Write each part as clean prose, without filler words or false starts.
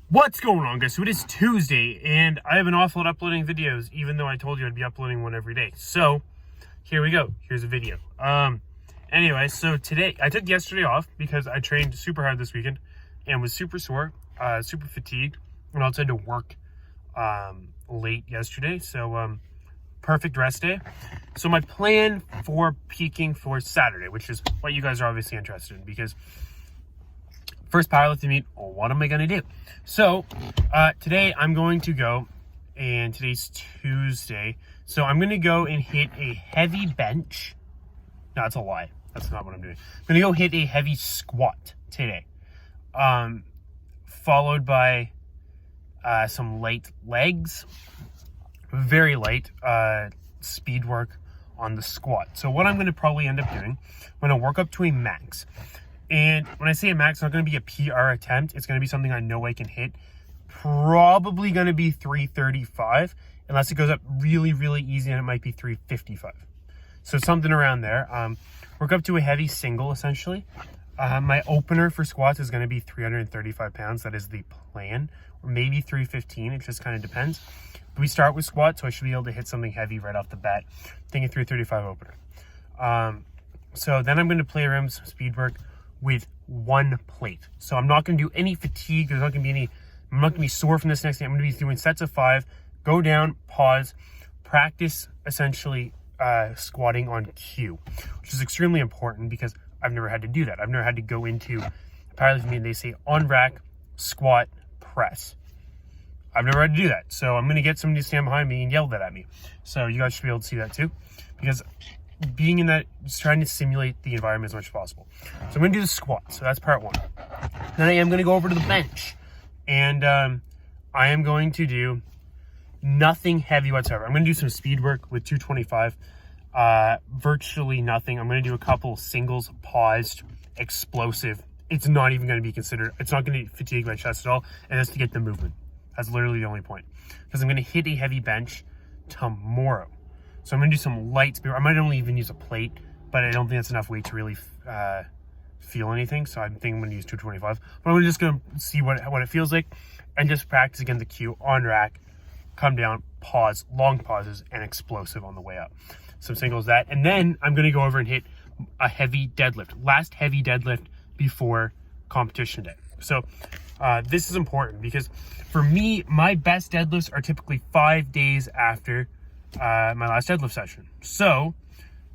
What's going on, guys? So it is Tuesday, and I have been awful at uploading videos, even though I told you I'd be uploading one every day. So, here we go. Here's a video. Anyway, so today, I took yesterday off because I trained super hard this weekend and was super sore, super fatigued, and also had to work late yesterday. So, perfect rest day. So my plan for peaking for Saturday, which is what you guys are obviously interested in, because first powerlifting meet, what am I going to do? So, today I'm going to go, and today's Tuesday, so I'm going to go and hit a heavy bench. No, that's a lie. That's not what I'm doing. I'm going to go hit a heavy squat today, followed by some light legs, very light speed work on the squat. So what I'm going to probably end up doing, I'm going to work up to a max. And when I say a max, it's not going to be a PR attempt. It's going to be something I know I can hit. Probably going to be 335, unless it goes up really, really easy, and it might be 355. So something around there. Work up to a heavy single, essentially. My opener for squats is going to be 335 pounds. That is the plan. Or maybe 315. It just kind of depends. But we start with squats, so I should be able to hit something heavy right off the bat. Thinking 335 opener. So then I'm going to play around with some speed work with one plate. So I'm not going to do any fatigue. There's not going to be any, I'm not going to be sore from this next day. I'm going to be doing sets of 5, go down, pause, practice essentially squatting on cue, which is extremely important because I've never had to do that. I've never had to go into a powerlifting meet and they say on rack, squat, press. I've never had to do that. So I'm going to get somebody to stand behind me and yell that at me. So you guys should be able to see that too, because being in that, just trying to simulate the environment as much as possible. So I'm going to do the squat. So that's part one. Then I am going to go over to the bench. And I am going to do nothing heavy whatsoever. I'm going to do some speed work with 225. Virtually nothing. I'm going to do a couple singles, paused, explosive. It's not even going to be considered. It's not going to fatigue my chest at all. And that's to get the movement. That's literally the only point. Because I'm going to hit a heavy bench tomorrow. So I'm going to do some light speed. I might only even use a plate, but I don't think that's enough weight to really feel anything. So I think I'm going to use 225. But I'm just going to see what it feels like and just practice again the cue on rack, come down, pause, long pauses, and explosive on the way up. Some singles that. And then I'm going to go over and hit a heavy deadlift. Last heavy deadlift before competition day. So this is important because for me, my best deadlifts are typically 5 days after my last deadlift session. So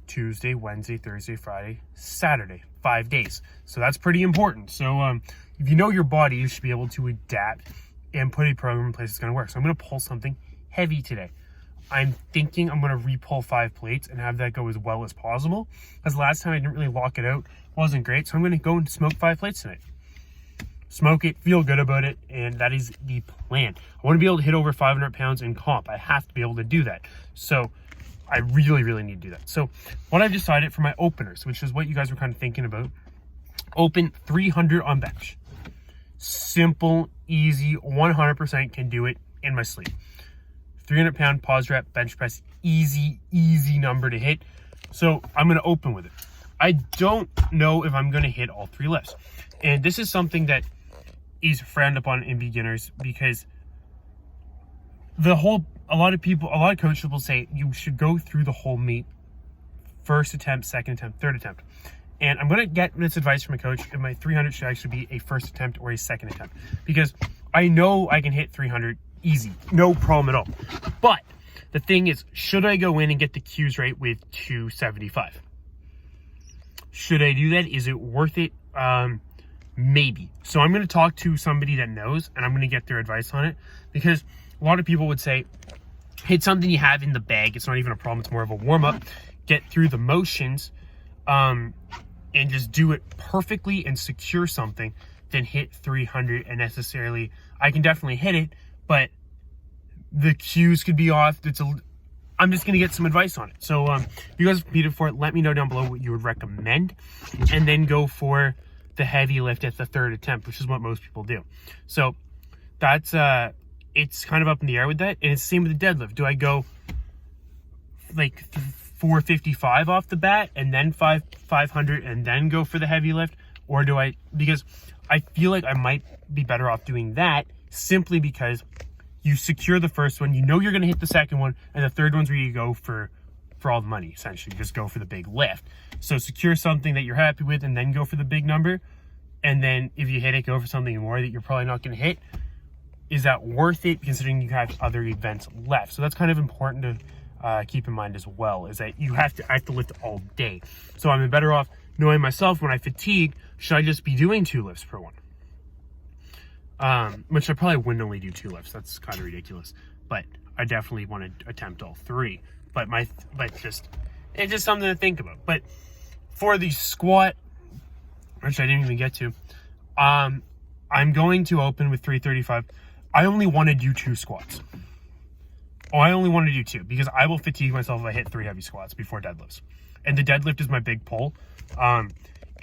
Tuesday, Wednesday, Thursday, Friday, Saturday, 5 days. So that's pretty important. So if you know your body, you should be able to adapt and put a program in place that's going to work. So I'm going to pull something heavy today. I'm thinking I'm going to re-pull 5 plates and have that go as well as possible. Because last time I didn't really lock it out. It wasn't great. So I'm going to go and smoke 5 plates tonight. Smoke it, feel good about it, and that is the plan. I want to be able to hit over 500 pounds in comp. I have to be able to do that. So I really, really need to do that. So what I've decided for my openers, which is what you guys were kind of thinking about, open 300 on bench. Simple, easy, 100% can do it in my sleep. 300 pound pause rep, bench press, easy number to hit. So I'm going to open with it. I don't know if I'm going to hit all 3 lifts. And this is something that is frowned upon in beginners because a lot of coaches will say you should go through the whole meet, first attempt, second attempt, third attempt. And I'm going to get this advice from a coach if my 300 should actually be a first attempt or a second attempt, because I know I can hit 300 easy, no problem at all. But the thing is, should I go in and get the cues right with 275? Should I do that? Is it worth it? Maybe. So I'm going to talk to somebody that knows, and I'm going to get their advice on it, because a lot of people would say, hit something you have in the bag. It's not even a problem. It's more of a warm-up. Get through the motions and just do it perfectly and secure something, then hit 300 and necessarily, I can definitely hit it, but the cues could be off. I'm just going to get some advice on it. So if you guys have competed for it, let me know down below what you would recommend, and then go for the heavy lift at the 3rd attempt, which is what most people do. So that's it's kind of up in the air with that. And it's the same with the deadlift. Do I go like 455 off the bat and then 500 and then go for the heavy lift? Or do I, because I feel like I might be better off doing that simply because you secure the first one, you know you're going to hit the second one, and the third one's where you go for all the money, essentially. Just go for the big lift. So secure something that you're happy with and then go for the big number. And then if you hit it, go for something more that you're probably not going to hit. Is that worth it considering you have other events left? So that's kind of important to keep in mind as well, is that I have to lift all day. So I'm better off knowing myself when I fatigue, should I just be doing 2 lifts per one? Which I probably wouldn't only do 2 lifts. That's kind of ridiculous. But I definitely want to attempt all 3. It's just something to think about. But for the squat, which I didn't even get to, I'm going to open with 335. I only want to do 2 squats. I only want to do 2 because I will fatigue myself if I hit 3 heavy squats before deadlifts. And the deadlift is my big pull.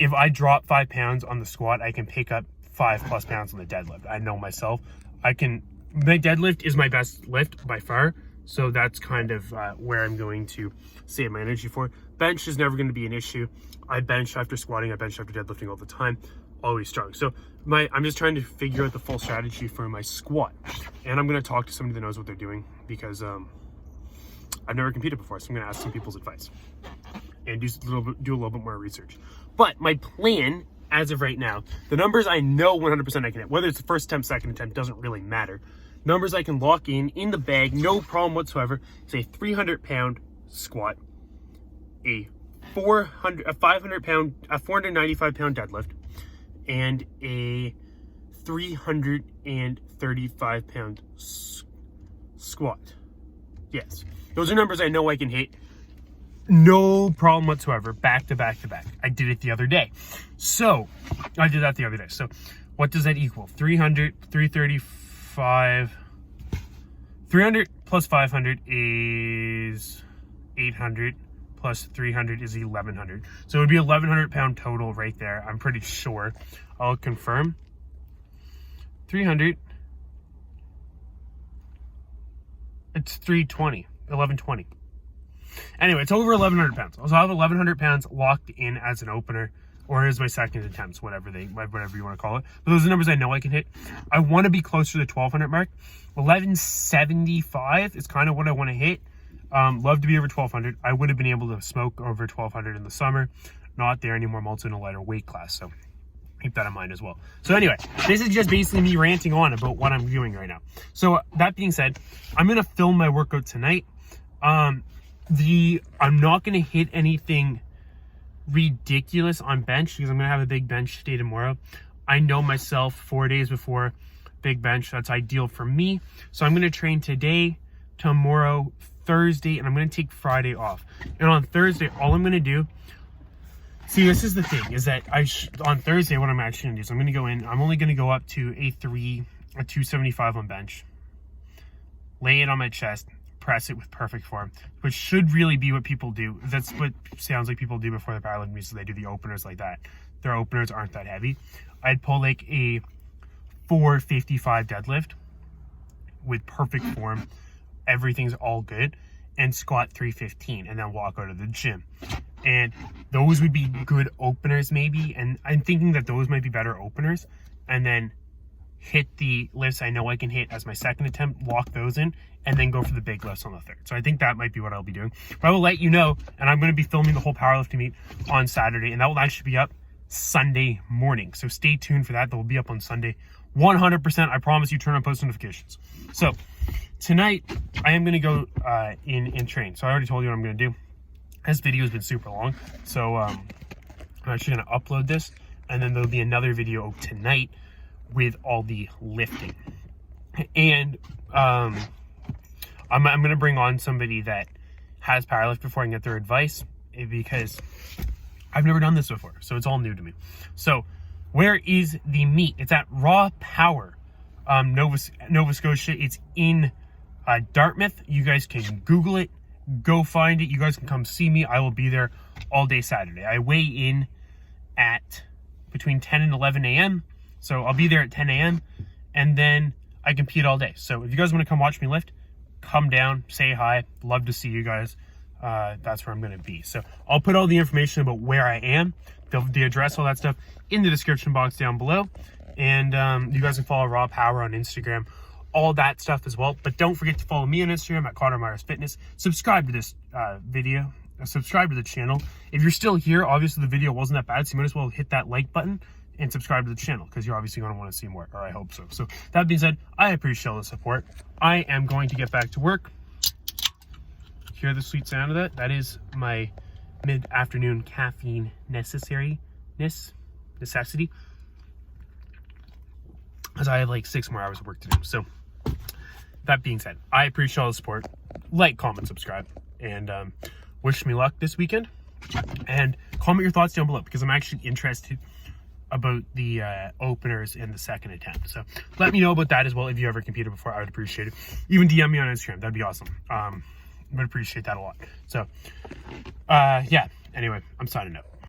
If I drop 5 pounds on the squat, I can pick up 5+ pounds on the deadlift. I know myself. My deadlift is my best lift by far. So that's kind of where I'm going to save my energy for. Bench is never going to be an issue. I bench after squatting, I bench after deadlifting all the time. Always strong. So I'm just trying to figure out the full strategy for my squat. And I'm going to talk to somebody that knows what they're doing because I've never competed before. So I'm going to ask some people's advice and do a little bit more research. But my plan, as of right now, the numbers I know 100% I can hit, whether it's the first attempt, second attempt, doesn't really matter. Numbers I can lock in the bag, no problem whatsoever. It's a 300-pound squat, a 495-pound deadlift, and a 335-pound squat. Yes, those are numbers I know I can hit. No problem whatsoever, back to back to back. I did it the other day. So, I did that the other day. So, what does that equal? 300, 335, 300 plus 500 is 800, plus 300 is 1100. So, it would be 1100-pound total right there. I'm pretty sure. I'll confirm. 300, it's 320, 1120. Anyway, it's over 1,100 pounds. So I'll have 1,100 pounds locked in as an opener or as my second attempts, whatever you want to call it. But those are numbers I know I can hit. I want to be closer to the 1,200 mark. 1,175 is kind of what I want to hit. Love to be over 1,200. I would have been able to smoke over 1,200 in the summer. Not there anymore. I'm also in a lighter weight class, so keep that in mind as well. So anyway, this is just basically me ranting on about what I'm doing right now. So that being said, I'm going to film my workout tonight. I'm not going to hit anything ridiculous on bench because I'm going to have a big bench day tomorrow. I know myself 4 days before big bench. That's ideal for me. So I'm going to train today, tomorrow, Thursday, and I'm going to take Friday off. And on Thursday, all I'm going to do, see, this is the thing, is that on Thursday, what I'm actually going to do is I'm going to go in, I'm only going to go up to a 275 on bench, lay it on my chest, press it with perfect form, which should really be what people do. That's what sounds like people do before the powerlifting meets, so they do the openers like that. Their openers aren't that heavy. I'd pull like a 455 deadlift with perfect form. Everything's all good, and squat 315, and then walk out of the gym. And those would be good openers maybe, and I'm thinking that those might be better openers, and then hit the lifts I know I can hit as my second attempt, lock those in, and then go for the big lifts on the third. So I think that might be what I'll be doing. But I will let you know, and I'm going to be filming the whole powerlifting meet on Saturday, and that will actually be up Sunday morning. So stay tuned for that. That will be up on Sunday. 100%, I promise you, turn on post notifications. So tonight, I am going to go in and train. So I already told you what I'm going to do. This video has been super long, so I'm actually going to upload this, and then there'll be another video tonight with all the lifting. And I'm going to bring on somebody that has powerlifted before and get their advice, because I've never done this before, so it's all new to me. So where is the meet? It's at Raw Power, Nova Scotia. It's in Dartmouth. You guys can Google it. Go find it. You guys can come see me. I will be there all day Saturday. I weigh in at between 10 and 11 a.m. So I'll be there at 10 a.m. and then I compete all day. So if you guys want to come watch me lift, come down, say hi. Love to see you guys. That's where I'm going to be. So I'll put all the information about where I am, the address, all that stuff in the description box down below. And you guys can follow Raw Power on Instagram, all that stuff as well. But don't forget to follow me on Instagram at Connor Myers Fitness. Subscribe to this video. Subscribe to the channel. If you're still here, obviously the video wasn't that bad, so you might as well hit that like button and subscribe to the channel, because you're obviously going to want to see more, or I hope so. So that being said, I appreciate all the support. I am going to get back to work. Hear the sweet sound of that? That is my mid-afternoon caffeine necessity. As I have like 6 more hours of work to do. So that being said, I appreciate all the support. Like, comment, subscribe, and wish me luck this weekend. And comment your thoughts down below, because I'm actually interested about the openers in the second attempt. So let me know about that as well. If you ever competed before, I would appreciate it. Even DM me on Instagram. That'd be awesome. Would appreciate that a lot. So yeah, anyway, I'm signing out.